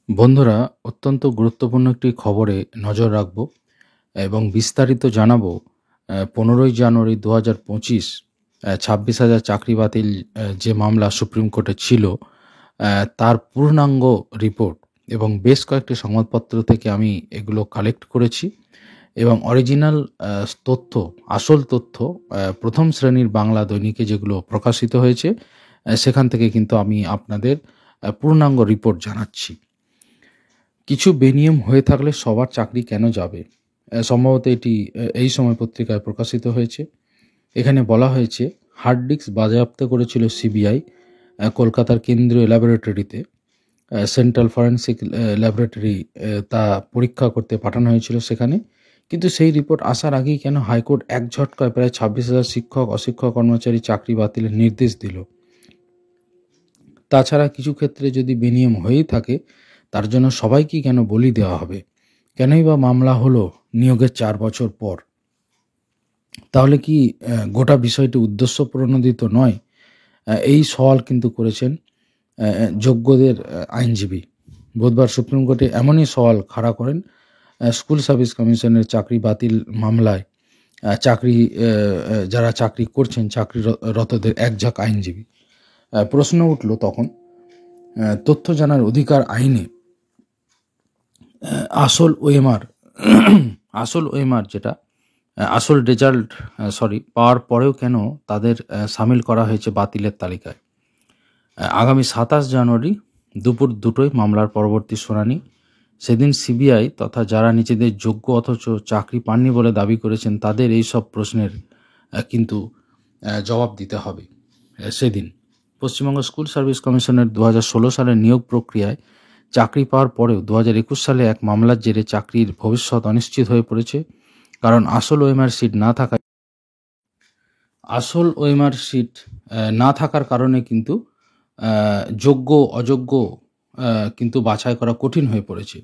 বন্ধুরা, অত্যন্ত গুরুত্বপূর্ণ একটি খবরে নজর রাখব এবং বিস্তারিত জানাবো। 15ই জানুয়ারি 2025 26,000 চাকরি বাতিল যে মামলা সুপ্রিম কোর্টে ছিল, তার পূর্ণাঙ্গ রিপোর্ট এবং বেশ কয়েকটি সংবাদপত্র থেকে আমি এগুলো কালেক্ট করেছি এবং অরিজিনাল তথ্য, আসল তথ্য প্রথম শ্রেণীর বাংলা দৈনিকে যেগুলো প্রকাশিত হয়েছে, সেখান থেকে কিন্তু আমি আপনাদের পূর্ণাঙ্গ রিপোর্ট জানাচ্ছি। কিছু বেনিয়ম হয়ে থাকলে সবার চাকরি কেন যাবে? সম্ভবত এটি এই সময় পত্রিকায় প্রকাশিত হয়েছে। এখানে বলা হয়েছে, হার্ড ডিস্ক বাজেয়াপ্ত করেছিল সিবিআই কলকাতার কেন্দ্রীয় ল্যাবরেটরিতে। সেন্ট্রাল ফরেন্সিক ল্যাবরেটরি তা পরীক্ষা করতে পাঠানো হয়েছিল সেখানে। কিন্তু সেই রিপোর্ট আসার আগেই কেন হাইকোর্ট এক ঝটকায় প্রায় 26,000 শিক্ষক অশিক্ষক কর্মচারী চাকরি বাতিলের নির্দেশ দিল? তাছাড়া কিছু ক্ষেত্রে যদি বেনিয়ম হয়েই থাকে, তার জন্য সবাইকেই কেন বলি দেওয়া হবে? কেনই বা মামলা হলো নিয়োগের 4 বছর পর? তাহলে কি গোটা বিষয়টি উদ্দেশ্য প্রণোদিত নয়? এই সওয়াল কিন্তু করেছেন যোগ্যদের আইনজীবী। বুধবার সুপ্রিম কোর্টে এমনই সওয়াল খাড়া করেন স্কুল সার্ভিস কমিশনের চাকরি বাতিল মামলায় যারা চাকরি করছেন, চাকরিরতদের একঝাঁক আইনজীবী। প্রশ্ন উঠল তখন, তথ্য জানার অধিকার আইনে আসল ওএমআর যেটা আসল রেজাল্ট পাওয়ার পরেও কেন তাদের সামিল করা হয়েছে বাতিলের তালিকায়? আগামী 27 জানুয়ারি দুপুর 2টোয় মামলার পরবর্তী শুনানি। সেদিন সিবিআই তথা যারা নিজেদের যোগ্য অথচ চাকরি পাননি বলে দাবি করেছেন, তাদের এই সব প্রশ্নের কিন্তু জবাব দিতে হবে। সেদিন পশ্চিমবঙ্গ স্কুল সার্ভিস কমিশনের 2016 সালের নিয়োগ প্রক্রিয়ায় চাকরি পাওয়ার পরেও 2021 সালে এক মামলার জেরে চাকরির ভবিষ্যৎ অনিশ্চিত হয়ে পড়েছে। কারণ আসল ওএমআর সিট না থাকার কারণে কিন্তু যোগ্য অযোগ্য কিন্তু বাছাই করা কঠিন হয়ে পড়েছে।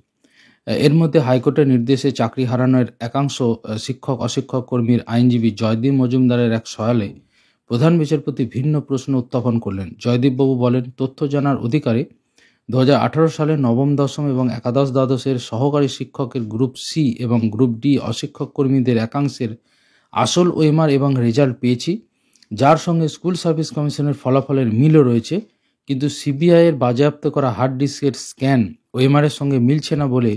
এর মধ্যে হাইকোর্টের নির্দেশে চাকরি হারানোর একাংশ শিক্ষক অশিক্ষক কর্মীর আইনজীবী জয়দীপ মজুমদারের এক সওয়ালে প্রধান বিচারপতি ভিন্ন প্রশ্ন উত্থাপন করলেন। জয়দীপবাবু বলেন, তথ্য জানার অধিকারে 2018 সালে নবম দশম এবং একাদশ দ্বাদশের সহকারী শিক্ষকের গ্রুপ সি এবং গ্রুপ ডি অশিক্ষক কর্মীদের একাংশের আসল ওএমআর এবং রেজাল্ট পেয়েছি, যার সঙ্গে স্কুল সার্ভিস কমিশনের ফলাফলের মিলও রয়েছে। কিন্তু সিবিআইয়ের বাজেয়াপ্ত করা হার্ড ডিস্কের স্ক্যান ওএমআরের সঙ্গে মিলছে না বলে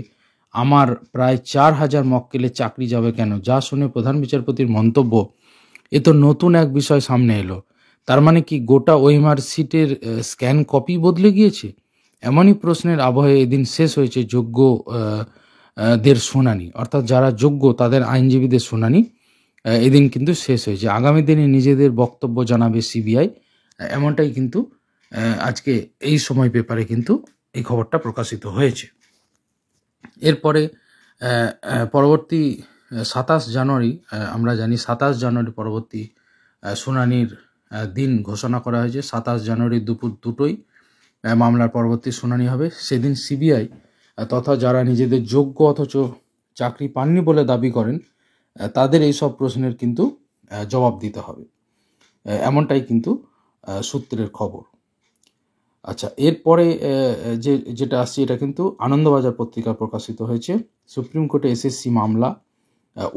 আমার প্রায় 4,000 মক্কেলে চাকরি যাবে কেন? যা শুনে প্রধান বিচারপতির মন্তব্য, এ তো নতুন এক বিষয় সামনে এলো। তার মানে কি গোটা ওএমআর সিটের স্ক্যান কপি বদলে গিয়েছে? এমনই প্রশ্নের আবহে এদিন শেষ হয়েছে দের শুনানি, অর্থাৎ যারা যোগ্য তাদের আইনজীবীদের শুনানি এদিন কিন্তু শেষ হয়েছে। আগামী দিনে নিজেদের বক্তব্য জানাবে সিবিআই, এমনটাই কিন্তু আজকে এই সময় পেপারে কিন্তু এই খবরটা প্রকাশিত হয়েছে। এরপরে পরবর্তী 27 জানুয়ারি, আমরা জানি 27 জানুয়ারি পরবর্তী শুনানির দিন ঘোষণা করা হয়েছে। 27 জানুয়ারি দুপুর 2টোয় মামলার পরবর্তী শুনানি হবে। সেদিন সিবিআই তথা যারা নিজেদের যোগ্য অথচ চাকরি পাননি বলে দাবি করেন, তাদের এই সব প্রশ্নের কিন্তু জবাব দিতে হবে, এমনটাই কিন্তু সূত্রের খবর। আচ্ছা, এরপরে যেটা আসছে, এটা কিন্তু আনন্দবাজার পত্রিকা প্রকাশিত হয়েছে। সুপ্রিম কোর্টে এসএসসি মামলা,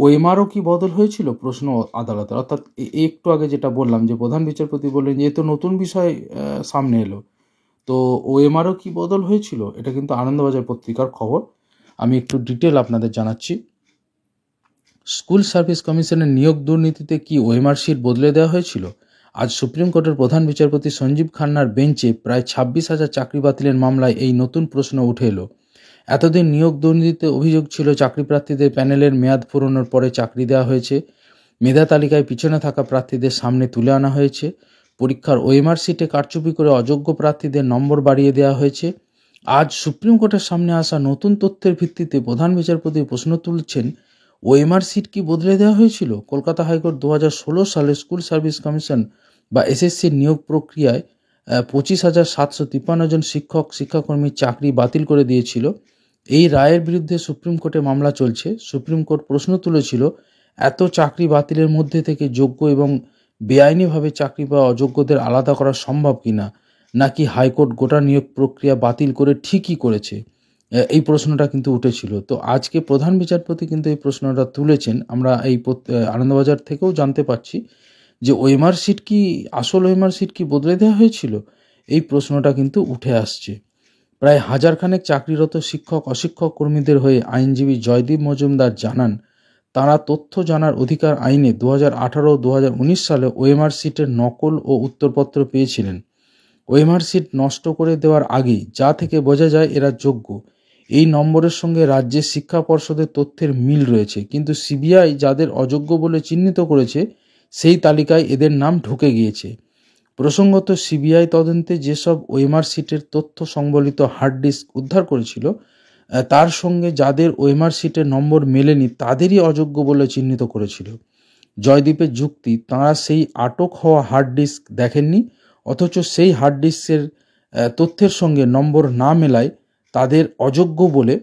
ওএমআরও কি বদল হয়েছিল? প্রশ্ন আদালতের। অর্থাৎ একটু আগে যেটা বললাম যে প্রধান বিচারপতি বললেন যে এ তো নতুন বিষয় সামনে এলো, তো ওএমআরও কি বদল হয়েছিল? এটা কিন্তু আনন্দবাজার পত্রিকার খবর। আমি একটু ডিটেল আপনাদের জানাচ্ছি। স্কুল সার্ভিস কমিশনের নিয়োগ দুর্নীতিতে কি ওএমআর শিট বদলে দেওয়া হয়েছিল? আজ সুপ্রিম কোর্টের প্রধান বিচারপতি সঞ্জীব খান্নার বেঞ্চে প্রায় 26,000 চাকরি বাতিলের মামলায় এই নতুন প্রশ্ন উঠে এলো। এতদিন নিয়োগ দুর্নীতিতে অভিযোগ ছিল চাকরি প্রার্থীদের প্যানেলের মেয়াদ ফুরোনোর পরে চাকরি দেওয়া হয়েছে, মেধা তালিকায় পিছনে থাকা প্রার্থীদের সামনে তুলে আনা হয়েছে, পরীক্ষার ওএমআর শিটে কারচুপি করে অযোগ্য প্রার্থীদের নম্বর বাড়িয়ে দেওয়া হয়েছে। আজ সুপ্রিম কোর্টের সামনে আসা নতুন তথ্যের ভিত্তিতে প্রধান বিচারপতি প্রশ্ন তুলছেন, ওএমআর সিট কি বদলে দেওয়া হয়েছিল? কলকাতা হাইকোর্ট 2016 সালে স্কুল সার্ভিস কমিশন বা এসএসসির নিয়োগ প্রক্রিয়ায় 25,753 জন শিক্ষক শিক্ষাকর্মীর চাকরি বাতিল করে দিয়েছিল। এই রায়ের বিরুদ্ধে সুপ্রিম কোর্টে মামলা চলছে। সুপ্রিম কোর্ট প্রশ্ন তুলেছিল, এত চাকরি বাতিলের মধ্যে থেকে যোগ্য এবং বেআইনিভাবে চাকরি পাওয়া অযোগ্যদের আলাদা করা সম্ভব কিনা, নাকি হাইকোর্ট গোটা নিয়োগ প্রক্রিয়া বাতিল করে ঠিকই করেছে? এই প্রশ্নটা কিন্তু উঠেছিল। তো আজকে প্রধান বিচারপতি কিন্তু এই প্রশ্নটা তুলেছেন। আমরা এই আনন্দবাজার থেকেও জানতে পারছি যে ওএমআর সিট কি আসল ওএমআর সিট কি বদলে দেওয়া হয়েছিল? এই প্রশ্নটা কিন্তু উঠে আসছে। প্রায় হাজারখানেক চাকরিরত শিক্ষক অশিক্ষক কর্মীদের হয়ে আইনজীবী জয়দীপ মজুমদার জানান, তাঁরা তথ্য জানার অধিকার আইনে 2018 ও 2019 সালে ওএমআর সিটের নকল ও উত্তরপত্র পেয়েছিলেন। ওএমআর সিট নষ্ট করে দেওয়ার আগেই, যা থেকে বোঝা যায় এরা যোগ্য। এই নম্বরের সঙ্গে রাজ্যের শিক্ষা পর্ষদের তথ্যের মিল রয়েছে, কিন্তু সিবিআই যাদের অযোগ্য বলে চিহ্নিত করেছে সেই তালিকায় এদের নাম ঢুকে গিয়েছে। প্রসঙ্গত, সিবিআই তদন্তে যেসব ওএমআর সিটের তথ্য সংবলিত হার্ড ডিস্ক উদ্ধার করেছিল, তার সঙ্গে যাদের ওএমআর সিটের নম্বর মেলেনি তাদেরই অযোগ্য বলে চিহ্নিত করেছিল। জয়দীপের যুক্তি, তাঁরা সেই আটক হওয়া হার্ড ডিস্ক দেখেননি, অথচ সেই হার্ড ডিস্কের তথ্যের সঙ্গে নম্বর না মেলায় তাদের অযোগ্য বলে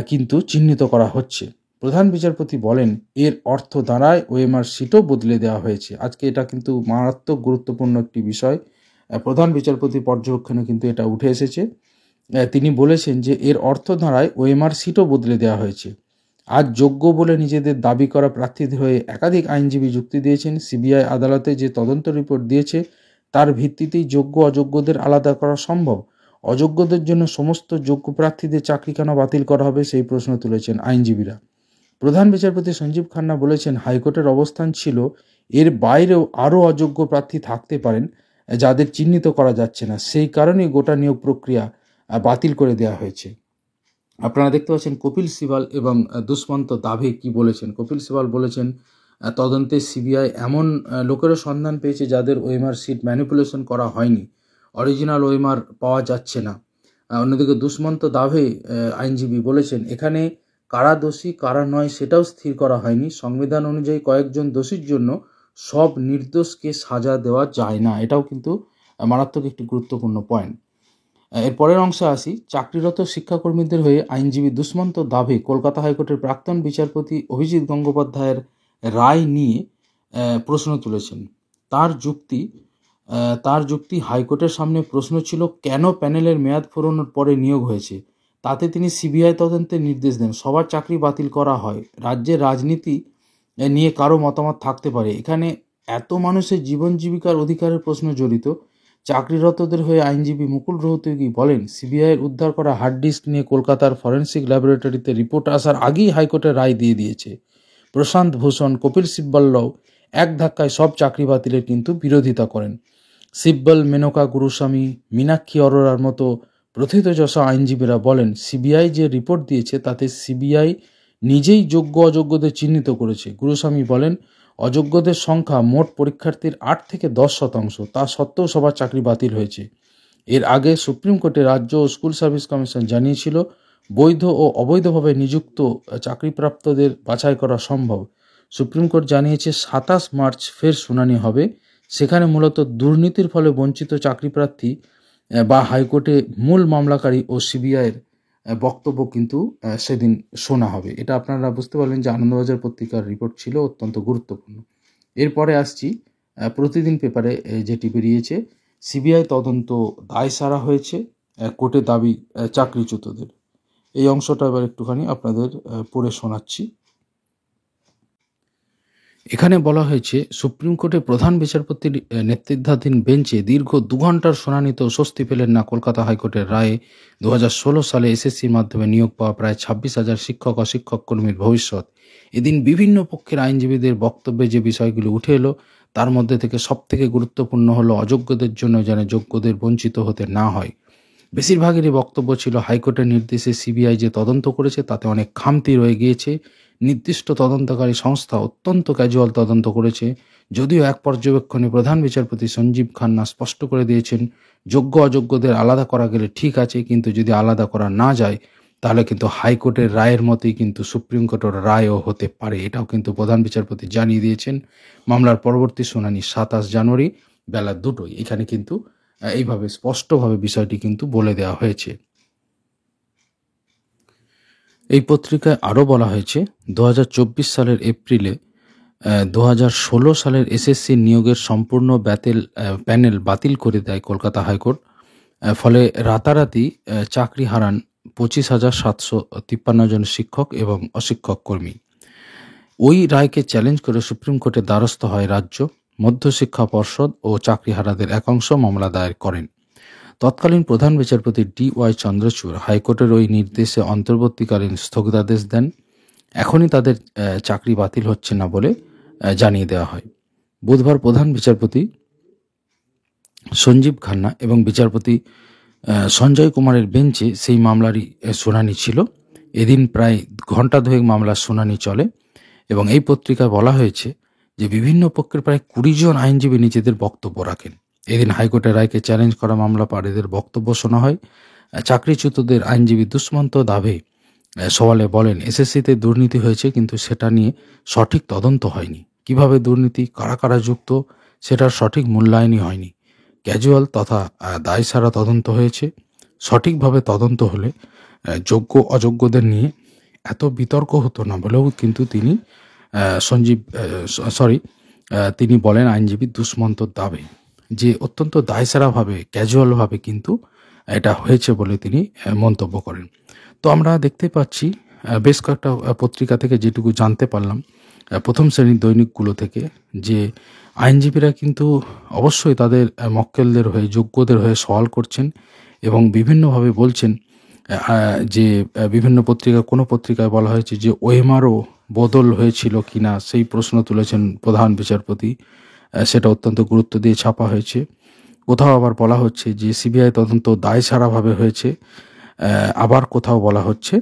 কিন্তু চিহ্নিত করা হচ্ছে। প্রধান বিচারপতি বলেন, এর অর্থ দাঁড়ায় ওএমআর সিটও বদলে দেওয়া হয়েছে। আজকে এটা কিন্তু মারাত্মক গুরুত্বপূর্ণ একটি বিষয়। প্রধান বিচারপতির পর্যবেক্ষণে কিন্তু এটা উঠে এসেছে। তিনি বলেছেন যে এর অর্থ দাঁড়ায় ওএমআর সিটও বদলে দেওয়া হয়েছে। আজ যোগ্য বলে নিজেদের দাবি করা প্রার্থীদের হয়ে একাধিক আইনজীবী যুক্তি দিয়েছেন, সিবিআই আদালতে যে তদন্ত রিপোর্ট দিয়েছে তার ভিত্তিতেই যোগ্য অযোগ্যদের আলাদা করা সম্ভব। অযোগ্যদের জন্য সমস্ত যোগ্য প্রার্থীদের চাকরি কেন বাতিল করা হবে, সেই প্রশ্ন তুলেছেন আইনজীবীরা। প্রধান বিচারপতি সঞ্জীব খান্না বলেছেন, হাইকোর্টের অবস্থান ছিল এর বাইরেও আরও অযোগ্য প্রার্থী থাকতে পারেন যাদের চিহ্নিত করা যাচ্ছে না, সেই কারণেই গোটা নিয়োগ প্রক্রিয়া বাতিল করে দেওয়া হয়েছে। আপনারা দেখতে পাচ্ছেন কপিল সিবাল এবং দুষ্মন্ত দাভে কি বলেছেন। কপিল সিবাল বলেছেন, তদন্তে সিবিআই এমন লোকেরও সন্ধান পেয়েছে যাদের ওএমআর সিট ম্যানিপুলেশন করা হয়নি, অরিজিনাল ওএমআর পাওয়া যাচ্ছে না। অন্যদিকে দুষ্মন্ত দাভে আইনজীবী বলেছেন, এখানে কারা দোষী কারা নয় সেটাও স্থির করা হয়নি। সংবিধান অনুযায়ী কয়েকজন দোষীর জন্য সব নির্দোষকে সাজা দেওয়া যায় না। এটাও কিন্তু মারাত্মক একটি গুরুত্বপূর্ণ পয়েন্ট। এর পরের অংশে আসি। চাকরিরত শিক্ষাকর্মীদের হয়ে আইনজীবী দুষ্মন্ত দাভে কলকাতা হাইকোর্টের প্রাক্তন বিচারপতি অভিজিৎ গঙ্গোপাধ্যায়ের রায় নিয়ে প্রশ্ন তুলেছেন। তার যুক্তি হাইকোর্টের সামনে প্রশ্ন ছিল কেন প্যানেলের মেয়াদ ফুরোনোর পরে নিয়োগ হয়েছে। তাতে তিনি সিবিআই তদন্তের নির্দেশ দেন। সবার চাকরি বাতিল করা হয়। রাজ্যের রাজনীতি নিয়ে কারো মতামত থাকতে পারে, এখানে এত মানুষের জীবন জীবিকার অধিকারের প্রশ্ন জড়িত। চাকরিরতদের হয়ে আইনজীবী মুকুল রোহতগি বলেন, সিবিআইয়ের উদ্ধার করা হার্ড ডিস্ক নিয়ে কলকাতার ফরেন্সিক ল্যাবরেটরিতে রিপোর্ট আসার আগেই হাইকোর্টের রায় দিয়ে দিয়েছে। প্রশান্ত ভূষণ, কপিল সিব্বলরাও এক ধাক্কায় সব চাকরি বাতিলের কিন্তু বিরোধিতা করেন। সিব্বল, মেনকা গুরুস্বামী, মীনাক্ষী অরোরার মতো প্রথিতযশা আইনজীবীরা বলেন, সিবিআই যে রিপোর্ট দিয়েছে তাতে সিবিআই নিজেই যোগ্য অযোগ্যদের চিহ্নিত করেছে। গুরুস্বামী বলেন, অযোগ্যদের সংখ্যা মোট পরীক্ষার্থীর 8 থেকে 10%, তা সত্ত্বেও সবার চাকরি বাতিল হয়েছে। এর আগে সুপ্রিম কোর্টে রাজ্য ও স্কুল সার্ভিস কমিশন জানিয়েছিল বৈধ ও অবৈধভাবে নিযুক্ত চাকরিপ্রাপ্তদের বাছাই করা সম্ভব। সুপ্রিম কোর্ট জানিয়েছে 27 মার্চ ফের শুনানি হবে। সেখানে মূলত দুর্নীতির ফলে বঞ্চিত চাকরিপ্রার্থী বা হাইকোর্টে মূল মামলাকারী ও সিবিআইয়ের বক্তব্য কিন্তু সেদিন শোনা হবে। এটা আপনারা বুঝতে পারলেন যে আনন্দবাজার পত্রিকার রিপোর্ট ছিল অত্যন্ত গুরুত্বপূর্ণ। এরপরে আসছি প্রতিদিন পেপারে যেটি বেরিয়েছে, সিবিআই তদন্ত দায় সারা হয়েছে, কোর্টে দাবি চাকরিচ্যুতদের। এই অংশটা এবার একটুখানি আপনাদের পড়ে শোনাচ্ছি। এখানে বলা হয়েছে, সুপ্রিম কোর্টে প্রধান বিচারপতির নেতৃত্বাধীন বেঞ্চে দীর্ঘ 2 ঘন্টার শুনানিতেও স্বস্তি পেলেন না কলকাতা হাইকোর্টের রায়ে 2016 সালে এসএসসির মাধ্যমে নিয়োগ পাওয়া প্রায় 26,000 শিক্ষক অশিক্ষক কর্মীর ভবিষ্যৎ। এদিন বিভিন্ন পক্ষের আইনজীবীদের বক্তব্যে যে বিষয়গুলো উঠে এলো তার মধ্যে থেকে সবথেকে গুরুত্বপূর্ণ হলো অযোগ্যদের জন্য যেন যোগ্যদের বঞ্চিত হতে না হয়। বেশিরভাগেরই বক্তব্য ছিল হাইকোর্টের নির্দেশে সিবিআই যে তদন্ত করেছে তাতে অনেক খামতি রয়ে গিয়েছে। নির্দিষ্ট তদন্তকারী সংস্থা অত্যন্ত ক্যাজুয়াল তদন্ত করেছে। যদিও এক পর্যবেক্ষণে প্রধান বিচারপতি সঞ্জীব খান্না স্পষ্ট করে দিয়েছেন, যোগ্য অযোগ্যদের আলাদা করা গেলে ঠিক আছে, কিন্তু যদি আলাদা করা না যায় তাহলে কিন্তু হাইকোর্টের রায়ের মতোই কিন্তু সুপ্রিম কোর্টের রায়ও হতে পারে। এটাও কিন্তু প্রধান বিচারপতি জানিয়ে দিয়েছেন। মামলার পরবর্তী শুনানি 27 জানুয়ারি বেলা 2টোয়। এখানে কিন্তু এইভাবে স্পষ্টভাবে বিষয়টি কিন্তু বলে দেওয়া হয়েছে। এই পত্রিকায় আরও বলা হয়েছে, 2024 সালের এপ্রিলে 2016 সালের এসএসসি নিয়োগের সম্পূর্ণ প্যানেল বাতিল করে দেয় কলকাতা হাইকোর্ট। ফলে রাতারাতি চাকরি হারান 25,753 জন শিক্ষক এবং অশিক্ষক কর্মী। ওই রায়কে চ্যালেঞ্জ করে সুপ্রিম কোর্টের দ্বারস্থ হয় রাজ্য। মধ্যশিক্ষা পর্ষদ ও চাকরিহারাদের একাংশ মামলা দায়ের করেন। তৎকালীন প্রধান বিচারপতি DY চন্দ্রচূড় হাইকোর্টের ওই নির্দেশে অন্তর্বর্তীকালীন স্থগিতাদেশ দেন। এখনই তাদের চাকরি বাতিল হচ্ছে না বলে জানিয়ে দেওয়া হয়। বুধবার প্রধান বিচারপতি সঞ্জীব খান্না এবং বিচারপতি সঞ্জয় কুমারের বেঞ্চে সেই মামলারই শুনানি ছিল। এদিন প্রায় ঘণ্টা দুয়েক মামলার শুনানি চলে এবং এই পত্রিকায় বলা হয়েছে যে বিভিন্ন পক্ষের প্রায় 20 জন আইনজীবী নিজেদের বক্তব্য রাখেন। এদিন হাইকোর্টের রায়কে চ্যালেঞ্জ করা মামলাকারীদের বক্তব্য শোনা হয়। চাকরিচ্যুতদের আইনজীবী দুষ্মন্ত দাভে সওয়ালে বলেন, এসএসসিতে দুর্নীতি হয়েছে, কিন্তু সেটা নিয়ে সঠিক তদন্ত হয়নি। কিভাবে দুর্নীতি, কারা কারা যুক্ত, সেটার সঠিক মূল্যায়নই হয়নি। ক্যাজুয়াল তথা দায়সারা তদন্ত হয়েছে। সঠিকভাবে তদন্ত হলে যোগ্য অযোগ্যদের নিয়ে এত বিতর্ক হতো না বলেও কিন্তু তিনি বলেন আইনজীবী দুষ্মন্ত দাবে যে অত্যন্ত দায়সারাভাবে, ক্যাজুয়ালভাবে কিন্তু এটা হয়েছে বলে তিনি মন্তব্য করেন। তো আমরা দেখতে পাচ্ছি বেশ কয়েকটা পত্রিকা থেকে যেটুকু জানতে পারলাম, প্রথম শ্রেণীর দৈনিকগুলো থেকে, যে আইনজীবীরা কিন্তু অবশ্যই তাদের মক্কেলদের হয়ে, যোগ্যদের হয়ে সওয়াল করছেন এবং বিভিন্নভাবে বলছেন যে বিভিন্ন কোনো পত্রিকায় বলা হয়েছে যে ওএমআরও বদল হয়েছিল কিনা সেই প্রশ্ন তুলেছেন প্রধান বিচারপতি, সেটা অত্যন্ত গুরুত্ব দিয়ে ছাপা হয়েছে। কোথাও আবার বলা হচ্ছে যে সিবিআই তদন্ত দায়সারাভাবে হয়েছে। আবার কোথাও বলা হচ্ছে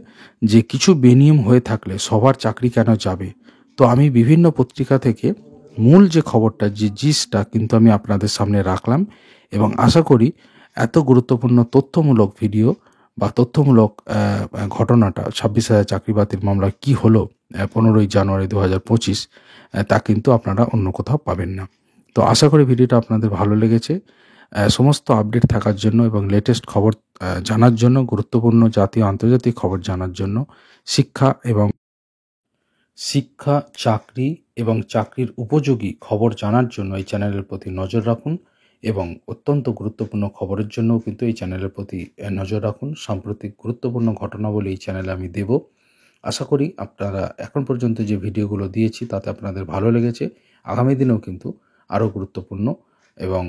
যে কিছু বেনিয়ম হয়ে থাকলে সবার চাকরি কেন যাবে। তো আমি বিভিন্ন পত্রিকা থেকে মূল যে খবরটা, যে জিসটা কিন্তু আমি আপনাদের সামনে রাখলাম এবং আশা করি এত গুরুত্বপূর্ণ তথ্যমূলক ভিডিও বা তথ্যমূলক ঘটনাটা 26,000 চাকরি বাতিল মামলা কি হলো 15ই জানুয়ারি 2025, তা কিন্তু আপনারা অন্য কোথাও পাবেন না। তো আশা করি ভিডিওটা আপনাদের ভালো লেগেছে। সমস্ত আপডেট থাকার জন্য এবং লেটেস্ট খবর জানার জন্য, গুরুত্বপূর্ণ জাতীয় আন্তর্জাতিক খবর জানার জন্য, শিক্ষা, চাকরি এবং চাকরির উপযোগী খবর জানার জন্য এই চ্যানেলের প্রতি নজর রাখুন এবং অত্যন্ত গুরুত্বপূর্ণ খবরের জন্যও কিন্তু এই চ্যানেলের প্রতি নজর রাখুন। সাম্প্রতিক গুরুত্বপূর্ণ ঘটনাবলী এই চ্যানেলে আমি দেব। আশা করি আপনারা এখন পর্যন্ত যে ভিডিওগুলো দিয়েছি তাতে আপনাদের ভালো লেগেছে। আগামী দিনেও কিন্তু আরও গুরুত্বপূর্ণ এবং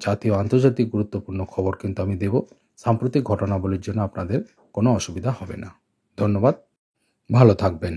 জাতীয় আন্তর্জাতিক গুরুত্বপূর্ণ খবর কিন্তু আমি দেব। সাম্প্রতিক ঘটনাবলীর জন্য আপনাদের কোনো অসুবিধা হবে না। ধন্যবাদ, ভালো থাকবেন।